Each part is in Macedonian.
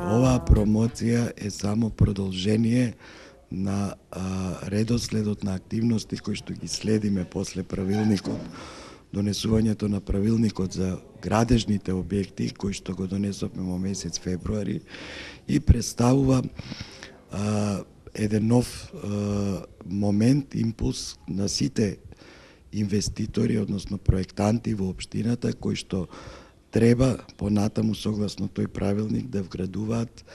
Оваа промоција е само продолжение на редоследот на активности кои што ги следиме после правилникот, донесувањето на правилникот за градежните објекти, кои што го донесовме во месец февруари и представува еден нов момент, импулс на сите инвеститори, односно проектанти во општината, кои што треба понатаму согласно тој правилник да вградуваат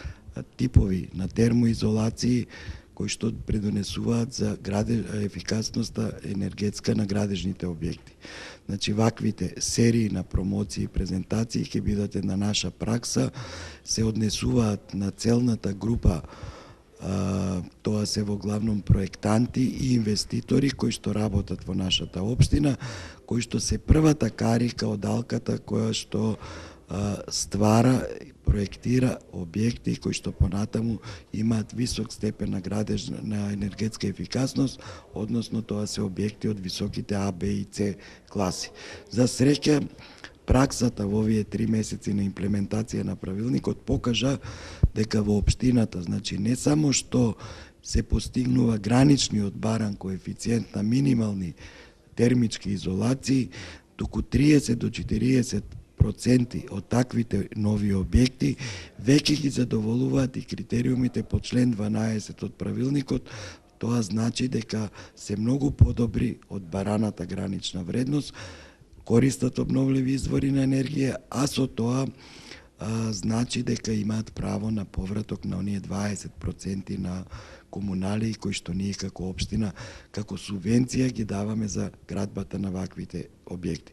типови на термоизолации кои што придонесуваат за ефикасноста енергетска на градежните објекти. Значи, ваквите серии на промоции и презентации ќе бидат една наша пракса, се однесуваат на целната група, тоа се во главном проектанти и инвеститори кои што работат во нашата општина, кои што се првата карика од алката која што ствара, проектира објекти кои што понатаму имаат висок степен на градежна енергетска ефикасност, односно тоа се објекти од високите А, Б и С класи. За среќа, праксата во овие 3 месеци на имплементација на правилникот покажа дека во општината, значи не само што се постигнува граничниот баран коефициент на минимални термички изолации, туку 30 до 40% од таквите нови објекти веќе ги задоволуваат и критериумите по член 12 од правилникот. Тоа значи дека се многу подобри од бараната гранична вредност, користат обновливи извори на енергија, а со тоа значи дека имаат право на повраток на оние 20% на комунали кои што ние како општина, како субвенција ги даваме за градбата на ваквите објекти.